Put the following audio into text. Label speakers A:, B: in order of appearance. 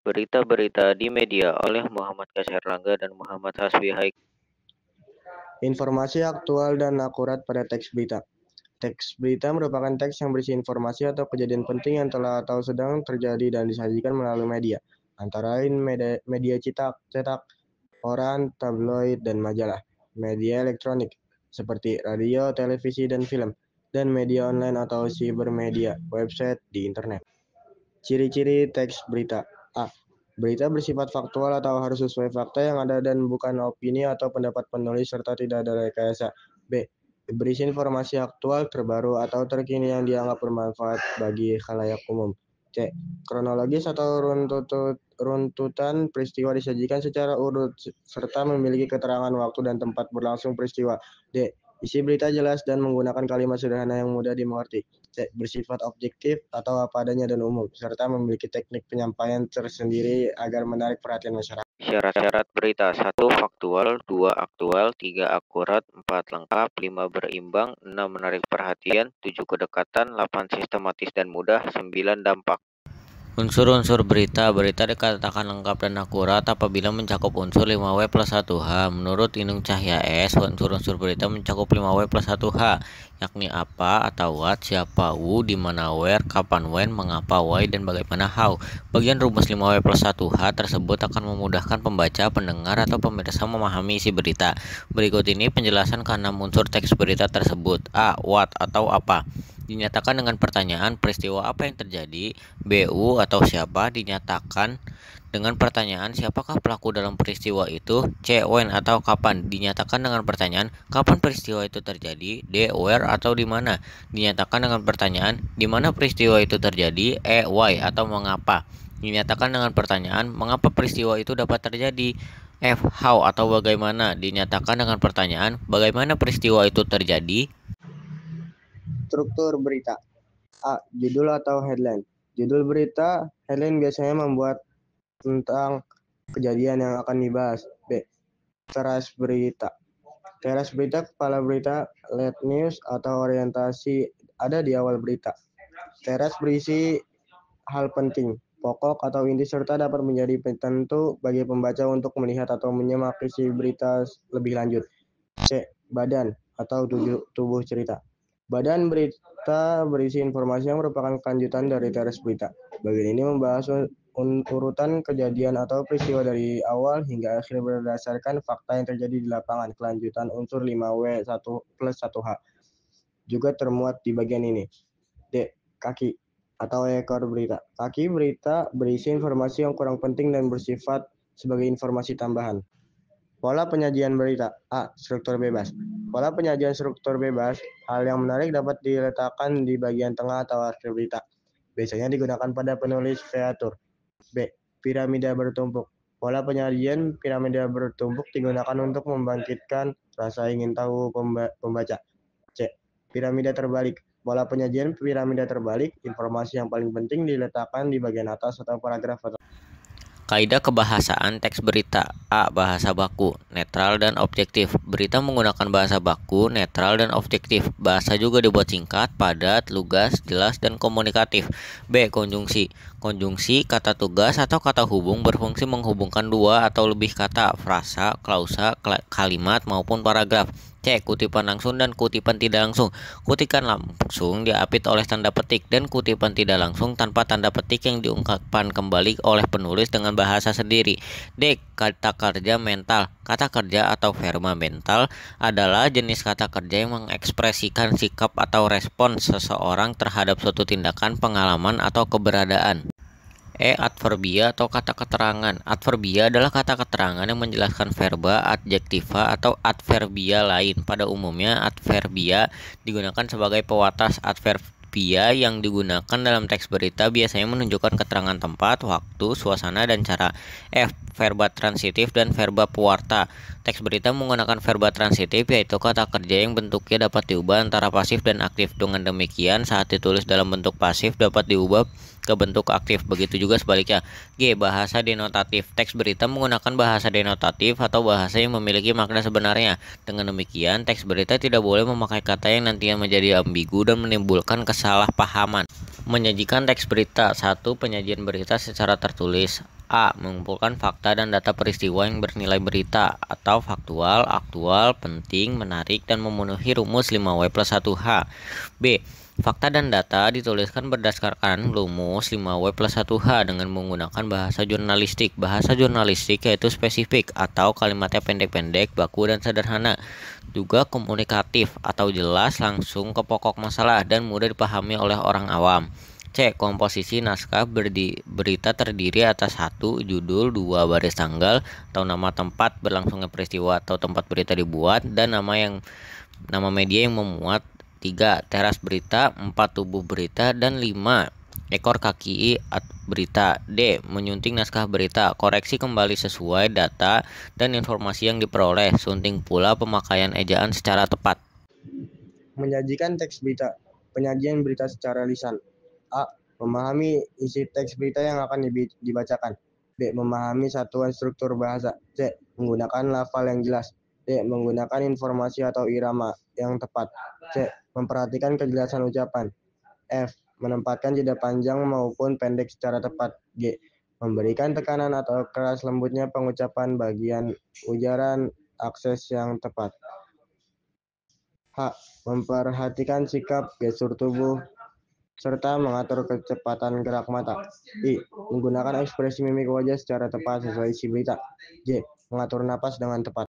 A: Berita-berita di media oleh Muhammad Kasih Erlangga dan Muhammad Hasbi Haik.
B: Informasi aktual dan akurat pada teks berita. Teks berita merupakan teks yang berisi informasi atau kejadian penting yang telah atau sedang terjadi dan disajikan melalui media, antara lain media cetak, koran, tabloid, dan majalah, media elektronik, seperti radio, televisi, dan film, dan media online atau sibermedia, website di internet. Ciri-ciri teks berita. A. Berita bersifat faktual atau harus sesuai fakta yang ada dan bukan opini atau pendapat penulis serta tidak ada rekayasa. B. Berisi informasi aktual, terbaru, atau terkini yang dianggap bermanfaat bagi khalayak umum. C. Kronologis atau runtutan peristiwa disajikan secara urut serta memiliki keterangan waktu dan tempat berlangsung peristiwa. D. Isi berita jelas dan menggunakan kalimat sederhana yang mudah dimengerti. C. Bersifat objektif atau apa adanya dan umum, serta memiliki teknik penyampaian tersendiri agar menarik perhatian masyarakat.
A: Syarat-syarat berita: 1. Faktual, 2. Aktual, 3. Akurat, 4. Lengkap, 5. Berimbang, 6. Menarik perhatian, 7. Kedekatan, 8. Sistematis dan mudah, 9. Dampak. Unsur-unsur berita. Berita dikatakan lengkap dan akurat apabila mencakup unsur 5W plus 1H. Menurut Inung Cahya S, unsur-unsur berita mencakup 5W plus 1H, yakni apa atau what, siapa who, di mana where, kapan when, mengapa why, dan bagaimana how. Bagian rumus 5W plus 1H tersebut akan memudahkan pembaca, pendengar, atau pemirsa memahami isi berita. Berikut ini penjelasan ke-6 unsur teks berita tersebut. A. What atau apa. Dinyatakan dengan pertanyaan peristiwa apa yang terjadi. BU atau siapa. Dinyatakan dengan pertanyaan siapakah pelaku dalam peristiwa itu. C. When atau kapan. Dinyatakan dengan pertanyaan kapan peristiwa itu terjadi. D. Where atau di mana. Dinyatakan dengan pertanyaan di mana peristiwa itu terjadi. E. Why atau mengapa. Dinyatakan dengan pertanyaan mengapa peristiwa itu dapat terjadi. F. How atau bagaimana. Dinyatakan dengan pertanyaan bagaimana peristiwa itu terjadi.
B: Struktur berita. A. Judul atau headline. Judul berita, headline biasanya membuat tentang kejadian yang akan dibahas. B. Teras berita. Teras berita, kepala berita, lead news, atau orientasi ada di awal berita. Teras berisi hal penting, pokok atau inti serta dapat menjadi penentu bagi pembaca untuk melihat atau menyimak isi berita lebih lanjut. C. Badan atau tubuh cerita. Badan berita berisi informasi yang merupakan kelanjutan dari teras berita. Bagian ini membahas urutan kejadian atau peristiwa dari awal hingga akhir berdasarkan fakta yang terjadi di lapangan. Kelanjutan unsur 5W 1 plus 1H juga termuat di bagian ini. D. Kaki atau ekor berita. Kaki berita berisi informasi yang kurang penting dan bersifat sebagai informasi tambahan. Pola penyajian berita. A. Struktur bebas. Pola penyajian struktur bebas, hal yang menarik dapat diletakkan di bagian tengah atau akhir berita. Biasanya digunakan pada penulis kreator. B. Piramida bertumpuk. Pola penyajian piramida bertumpuk digunakan untuk membangkitkan rasa ingin tahu pembaca. C. Piramida terbalik. Pola penyajian piramida terbalik, informasi yang paling penting diletakkan di bagian atas atau paragraf atau.
A: Kaidah kebahasaan teks berita. A. Bahasa baku, netral dan objektif. Berita menggunakan bahasa baku, netral dan objektif. Bahasa juga dibuat singkat, padat, lugas, jelas, dan komunikatif. B. Konjungsi. Konjungsi, kata tugas atau kata hubung berfungsi menghubungkan dua atau lebih kata, frasa, klausa, kalimat, maupun paragraf. C. Kutipan langsung dan kutipan tidak langsung. Kutipan langsung diapit oleh tanda petik dan kutipan tidak langsung tanpa tanda petik yang diungkapkan kembali oleh penulis dengan bahasa sendiri. D. Kata kerja mental. Kata kerja atau verba mental adalah jenis kata kerja yang mengekspresikan sikap atau respons seseorang terhadap suatu tindakan, pengalaman, atau keberadaan. E. Adverbia atau kata keterangan. Adverbia adalah kata keterangan yang menjelaskan verba, adjektiva, atau adverbia lain. Pada umumnya, adverbia digunakan sebagai pewatas. Adverbia yang digunakan dalam teks berita biasanya menunjukkan keterangan tempat, waktu, suasana, dan cara. F. Verba transitif dan verba pewarta. Teks berita menggunakan verba transitif, yaitu kata kerja yang bentuknya dapat diubah antara pasif dan aktif. Dengan demikian, saat ditulis dalam bentuk pasif dapat diubah ke bentuk aktif. Begitu juga sebaliknya. G. Bahasa denotatif. Teks berita menggunakan bahasa denotatif atau bahasa yang memiliki makna sebenarnya. Dengan demikian, teks berita tidak boleh memakai kata yang nantinya menjadi ambigu dan menimbulkan kesalahpahaman. Menyajikan teks berita. 1. Penyajian berita secara tertulis. A. Mengumpulkan fakta dan data peristiwa yang bernilai berita atau faktual, aktual, penting, menarik, dan memenuhi rumus 5W+1H. B. Fakta dan data dituliskan berdasarkan rumus 5W+1H dengan menggunakan bahasa jurnalistik. Bahasa jurnalistik yaitu spesifik atau kalimatnya pendek-pendek, baku, dan sederhana. Juga komunikatif atau jelas, langsung ke pokok masalah, dan mudah dipahami oleh orang awam. C. Komposisi naskah berita terdiri atas 1. Judul, 2. Baris tanggal atau nama tempat berlangsungnya peristiwa atau tempat berita dibuat, dan nama media yang memuat. 3. Teras berita. 4. Tubuh berita, dan 5. Ekor kaki berita. D. Menyunting naskah berita. Koreksi kembali sesuai data dan informasi yang diperoleh. Sunting pula pemakaian ejaan secara tepat.
B: Menyajikan teks berita. Penyajian berita secara lisan. A. Memahami isi teks berita yang akan dibacakan. B. Memahami satuan struktur bahasa. C. Menggunakan lafal yang jelas. D. Menggunakan informasi atau irama yang tepat. C. Memperhatikan kejelasan ucapan. F. Menempatkan jeda panjang maupun pendek secara tepat. G. Memberikan tekanan atau keras lembutnya pengucapan bagian ujaran akses yang tepat. H. Memperhatikan sikap, gestur tubuh, serta mengatur kecepatan gerak mata. I. Menggunakan ekspresi mimik wajah secara tepat sesuai isi berita. J. Mengatur napas dengan tepat.